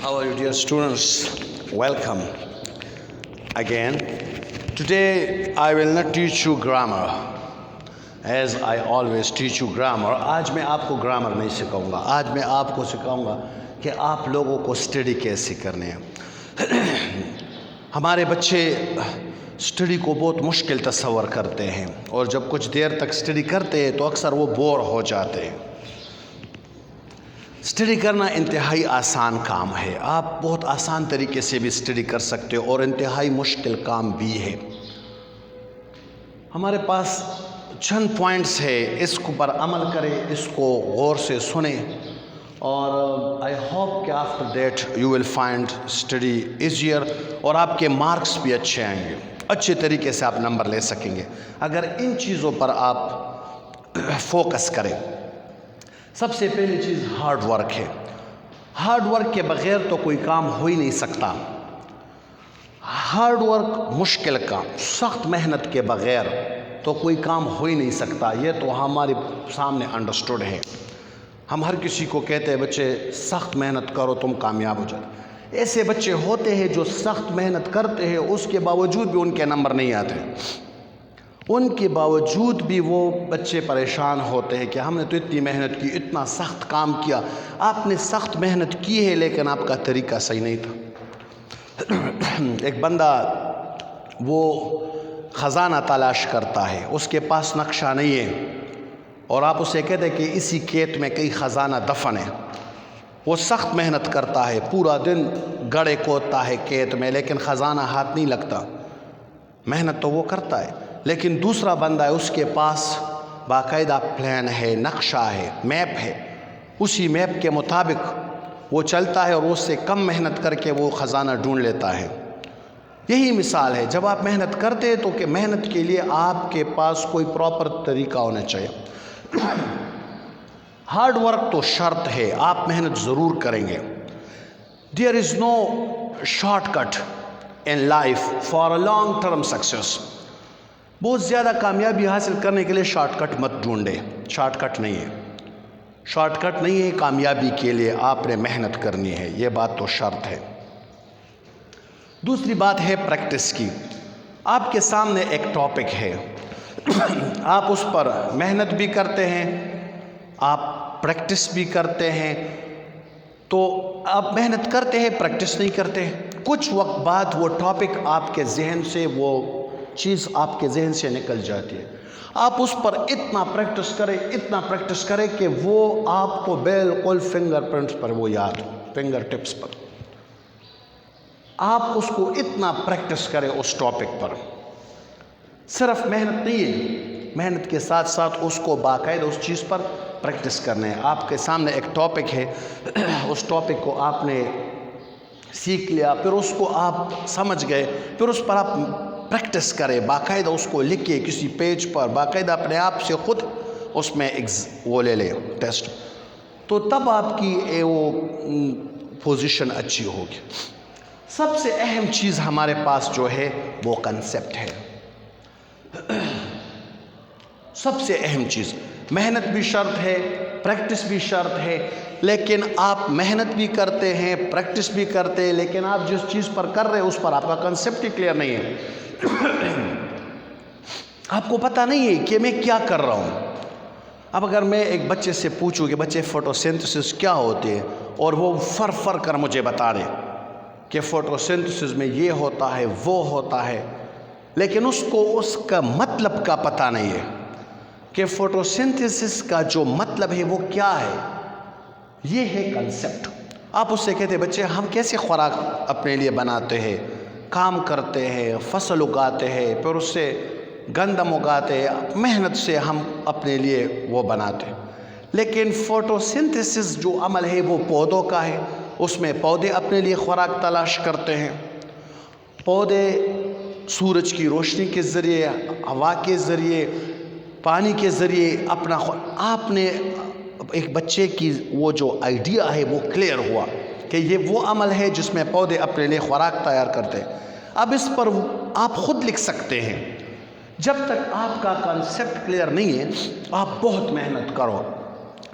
Our dear students, welcome again. Today I will not teach you grammar as I always teach you grammar. आज मैं आपको grammar नहीं सिखाऊंगा. आज मैं आपको सिखाऊंगा कि आप लोगों को स्टडी कैसे करने हैं. हमारे बच्चे स्टडी को बहुत मुश्किल तस्वर करते हैं और जब कुछ देर तक स्टडी करते हैं तो अक्सर वो बोर हो जाते हैं. स्टडी करना इंतहाई आसान काम है. आप बहुत आसान तरीके से भी स्टडी कर सकते हो और इंतहाई मुश्किल काम भी है. हमारे पास चंद पॉइंट्स है, इसको पर अमल करें, इसको गौर से सुने और आई होप कि after that you will find study easier और आपके मार्क्स भी अच्छे आएंगे. अच्छे तरीके से आप नंबर ले सकेंगे अगर इन चीज़ों पर आप फोकस करें. सबसे पहली चीज़ हार्ड वर्क है. हार्ड वर्क के बग़ैर तो कोई काम हो ही नहीं सकता. हार्ड वर्क मुश्किल काम, सख्त मेहनत के बग़ैर तो कोई काम हो ही नहीं सकता. ये तो हमारे सामने अंडरस्टूड है. हम हर किसी को कहते हैं बच्चे सख्त मेहनत करो तुम कामयाब हो जाओ. ऐसे बच्चे होते हैं जो सख्त मेहनत करते हैं, उसके बावजूद भी उनके नंबर नहीं आते. उनके बावजूद भी वो बच्चे परेशान होते हैं कि हमने तो इतनी मेहनत की, इतना सख्त काम किया. आपने सख्त मेहनत की है लेकिन आपका तरीका सही नहीं था. एक बंदा वो ख़जाना तलाश करता है, उसके पास नक्शा नहीं है और आप उसे कहते हैं कि इसी खेत में कई ख़जाना दफन है. वो सख्त मेहनत करता है, पूरा दिन गड़े खोदता है खेत में लेकिन ख़जाना हाथ नहीं लगता. मेहनत तो वो करता है लेकिन दूसरा बंदा है, उसके पास बाकायदा प्लान है, नक्शा है, मैप है. उसी मैप के मुताबिक वो चलता है और उससे कम मेहनत करके वो ख़जाना ढूंढ लेता है. यही मिसाल है. जब आप मेहनत करते हैं तो कि मेहनत के लिए आपके पास कोई प्रॉपर तरीका होना चाहिए. हार्ड वर्क तो शर्त है, आप मेहनत ज़रूर करेंगे. There is no shortcut in life for a long term success. बहुत ज़्यादा कामयाबी हासिल करने के लिए शॉर्टकट मत ढूंढे. शॉर्टकट नहीं है, शॉर्टकट नहीं है. कामयाबी के लिए आपने मेहनत करनी है, ये बात तो शर्त है. दूसरी बात है प्रैक्टिस की. आपके सामने एक टॉपिक है, आप उस पर मेहनत भी करते हैं, आप प्रैक्टिस भी करते हैं. तो आप मेहनत करते हैं, प्रैक्टिस नहीं करते. कुछ वक्त बाद वो टॉपिक आपके जहन से, वो चीज़ आपके जहन से निकल जाती है. आप उस पर इतना प्रैक्टिस करें कि वो आपको बिल्कुल फिंगर प्रिंट्स पर वो याद हो, फिंगर टिप्स पर. आप उसको इतना प्रैक्टिस करें उस टॉपिक पर. सिर्फ मेहनत नहीं है, मेहनत के साथ साथ उसको बाकायदा उस चीज़ पर प्रैक्टिस करना है. आपके सामने एक टॉपिक है, उस टॉपिक को आपने सीख लिया, फिर उसको आप समझ गए, फिर उस पर आप प्रैक्टिस करें, बाकायदा उसको लिखिए किसी पेज पर, बाकायदा अपने आप से ख़ुद उसमें वो ले लें टेस्ट. तो तब आपकी वो पोजीशन अच्छी होगी. सबसे अहम चीज़ हमारे पास जो है वो कंसेप्ट है. सबसे अहम चीज़. मेहनत भी शर्त है, प्रैक्टिस भी शर्त है. लेकिन आप मेहनत भी करते हैं, प्रैक्टिस भी करते हैं, लेकिन आप जिस चीज़ पर कर रहे हैं उस पर आपका कंसेप्ट ही क्लियर नहीं है. आपको पता नहीं है कि मैं क्या कर रहा हूँ. अब अगर मैं एक बच्चे से पूछूं कि बच्चे फोटोसिंथेसिस क्या होती है और वो फर कर मुझे बता दे कि फोटोसिंथेसिस में ये होता है, वो होता है, लेकिन उसको उसका मतलब का पता नहीं है कि फोटोसिंथेसिस का जो मतलब है वो क्या है. ये है कंसेप्ट. आप उससे कहते हैं बच्चे हम कैसे खुराक अपने लिए बनाते हैं, काम करते हैं, फसल उगाते हैं, फिर उससे गंदम उगाते हैं, मेहनत से हम अपने लिए वो बनाते हैं. लेकिन फोटोसिंथेसिस जो अमल है वो पौधों का है. उसमें पौधे अपने लिए खुराक तलाश करते हैं. पौधे सूरज की रोशनी के ज़रिए, हवा के ज़रिए, पानी के ज़रिए अपना, आपने एक बच्चे की वो जो आइडिया है वो क्लियर हुआ कि ये वो अमल है जिसमें पौधे अपने लिए खुराक तैयार करते हैं. अब इस पर आप ख़ुद लिख सकते हैं. जब तक आपका कंसेप्ट क्लियर नहीं है आप बहुत मेहनत करो,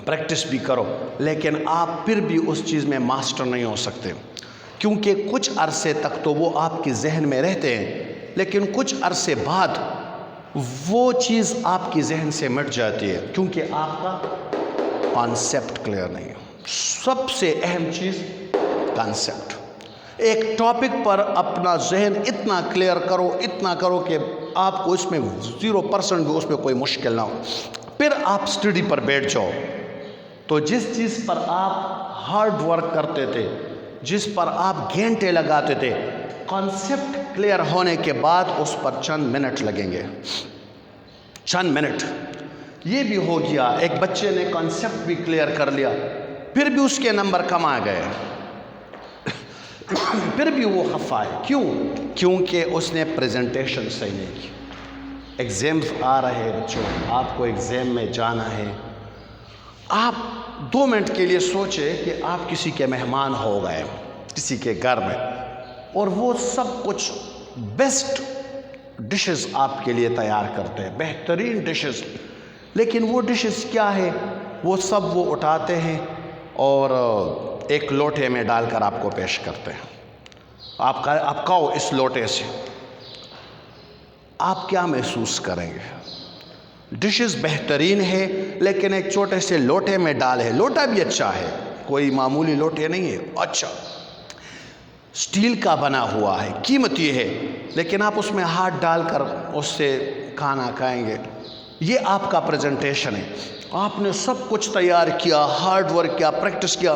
پریکٹس بھی کرو، لیکن آپ پھر بھی اس چیز میں ماسٹر نہیں ہو سکتے، کیونکہ کچھ عرصے تک تو وہ آپ کے ذہن میں رہتے ہیں، لیکن کچھ عرصے بعد وہ چیز آپ کی ذہن سے مٹ جاتی ہے، کیونکہ آپ کا کانسیپٹ کلیئر نہیں ہے۔ سب سے اہم چیز کانسیپٹ۔ ایک ٹاپک پر اپنا ذہن اتنا کلیئر کرو، اتنا کرو کہ آپ کو اس میں 0% بھی اس میں کوئی مشکل نہ ہو، پھر آپ اسٹڈی پر بیٹھ جاؤ۔ تو جس چیز پر آپ ہارڈ ورک کرتے تھے، جس پر آپ گھنٹے لگاتے تھے، کانسیپٹ کلیئر ہونے کے بعد اس پر چند منٹ لگیں گے، چند منٹ۔ یہ بھی ہو گیا، ایک بچے نے کانسیپٹ بھی کلیئر کر لیا، پھر بھی اس کے نمبر کم آ گئے، پھر بھی وہ خفا ہے۔ کیوں؟ کیونکہ اس نے پریزنٹیشن صحیح نہیں کی۔ ایگزامز آ رہے ہیں بچوں، آپ کو ایگزام میں جانا ہے، آپ 2 منٹ کے لیے سوچے کہ آپ کسی کے مہمان ہو گئے، کسی کے گھر میں، اور وہ سب کچھ بیسٹ ڈشز آپ کے لیے تیار کرتے ہیں، بہترین ڈشز، لیکن وہ ڈشز کیا ہے؟ وہ سب وہ اٹھاتے ہیں اور ایک لوٹے میں ڈال کر آپ کو پیش کرتے ہیں۔ آپ کھاؤ اس لوٹے سے، آپ کیا محسوس کریں گے؟ ڈشز بہترین ہے، لیکن ایک چھوٹے سے لوٹے میں ڈال ہے، لوٹا بھی اچھا ہے، کوئی معمولی لوٹے نہیں ہے، اچھا سٹیل کا بنا ہوا ہے، قیمتی ہے، لیکن آپ اس میں ہاتھ ڈال کر اس سے کھانا کھائیں گے۔ یہ آپ کا پریزنٹیشن ہے، آپ نے سب کچھ تیار کیا، ہارڈ ورک کیا، پریکٹس کیا،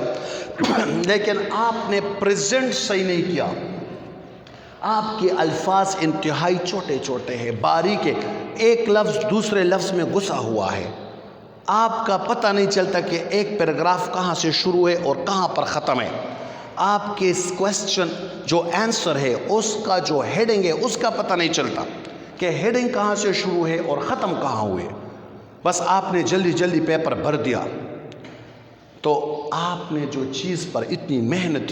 لیکن آپ نے پریزنٹ صحیح نہیں کیا۔ آپ کے الفاظ انتہائی چھوٹے چھوٹے ہیں، باریک ہے، ایک لفظ دوسرے لفظ میں گھسا ہوا ہے، آپ کا پتہ نہیں چلتا کہ ایک پیراگراف کہاں سے شروع ہے اور کہاں پر ختم ہے۔ آپ کے کویسچن جو آنسر ہے، اس کا جو ہیڈنگ ہے، اس کا پتہ نہیں چلتا کہ ہیڈنگ کہاں سے شروع ہے اور ختم کہاں ہوئے، بس آپ نے جلدی جلدی پیپر بھر دیا۔ تو آپ نے جو چیز پر اتنی محنت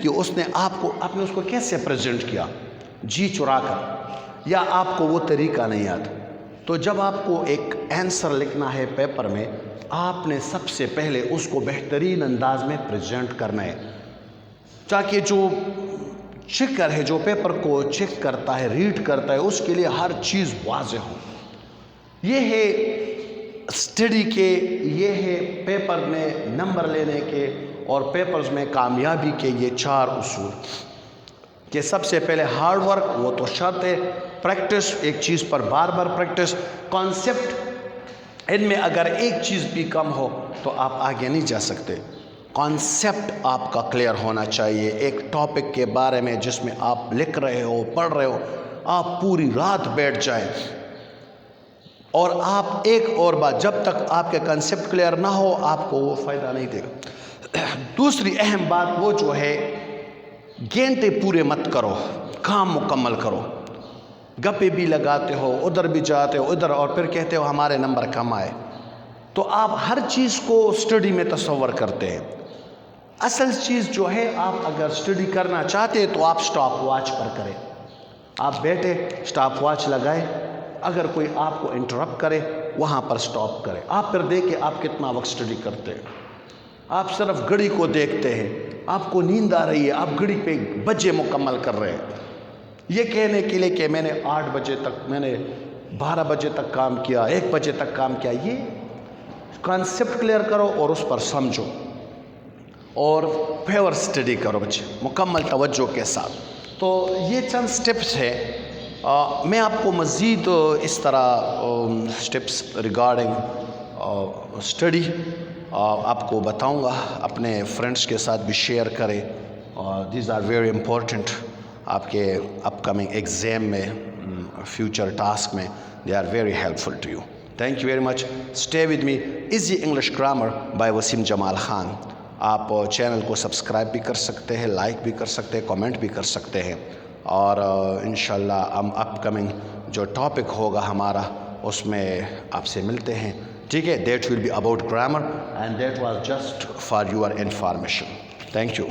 کی اس نے آپ نے اس کو کیسے پریزنٹ کیا؟ جی چرا کر، یا آپ کو وہ طریقہ نہیں آتا؟ تو جب آپ کو ایک آنسر لکھنا ہے پیپر میں، آپ نے سب سے پہلے اس کو بہترین انداز میں پریزنٹ کرنا ہے، تاکہ جو چیکر ہے، جو پیپر کو چیک کرتا ہے، ریڈ کرتا ہے، اس کے لیے ہر چیز واضح ہو۔ یہ ہے اسٹڈی کے، یہ ہے پیپر میں نمبر لینے کے اور پیپرز میں کامیابی کے یہ 4 اصول، کہ سب سے پہلے ہارڈ ورک، وہ تو شرط ہے، پریکٹس، ایک چیز پر بار بار پریکٹس، کانسیپٹ، ان میں اگر ایک چیز بھی کم ہو تو آپ آگے نہیں جا سکتے۔ کانسیپٹ آپ کا کلیئر ہونا چاہیے، ایک ٹاپک کے بارے میں جس میں آپ لکھ رہے ہو، پڑھ رہے ہو، آپ پوری رات بیٹھ جائیں، اور آپ ایک اور بات، جب تک آپ کے کنسیپٹ کلیئر نہ ہو آپ کو وہ فائدہ نہیں دے گا۔ دوسری اہم بات وہ جو ہے، گھنٹے پورے مت کرو، کام مکمل کرو، گپے بھی لگاتے ہو، ادھر بھی جاتے ہو ادھر، اور پھر کہتے ہو ہمارے نمبر کم آئے، تو آپ ہر چیز کو اسٹڈی میں تصور کرتے ہیں۔ اصل چیز جو ہے، آپ اگر اسٹڈی کرنا چاہتے ہیں تو آپ سٹاپ واچ پر کریں، آپ بیٹھے سٹاپ واچ لگائے، اگر کوئی آپ کو انٹرپٹ کرے وہاں پر سٹاپ کرے، آپ پھر دیکھیں آپ کتنا وقت اسٹڈی کرتے ہیں۔ آپ صرف گھڑی کو دیکھتے ہیں، آپ کو نیند آ رہی ہے، آپ گھڑی پہ بجے مکمل کر رہے ہیں، یہ کہنے کے لیے کہ میں نے 8 بجے تک، میں نے 12 بجے تک کام کیا، 1 بجے تک کام کیا۔ یہ کانسیپٹ کلیئر کرو اور اس پر سمجھو، اور پیور اسٹڈی کرو بچے، مکمل توجہ کے ساتھ۔ تو یہ چند سٹیپس ہیں، میں آپ کو مزید اس طرح سٹیپس ریگارڈنگ اسٹڈی آپ کو بتاؤں گا، اپنے فرینڈس کے ساتھ بھی شیئر کریں، دیز آر ویری امپورٹنٹ آپ کے اپ کمنگ ایگزام میں، فیوچر ٹاسک میں، they are very helpful to you. Thank you very much, stay with me, easy English grammar by Waseem Jamal Khan. آپ چینل کو سبسکرائب بھی کر سکتے ہیں، لائک بھی کر سکتے ہیں، کامنٹ بھی کر سکتے ہیں، اور انشاءاللہ ہم اپ کمنگ جو ٹاپک ہوگا ہمارا اس میں آپ سے ملتے ہیں، ٹھیک ہے؟ That will be about grammar and that was just for your information. Thank you.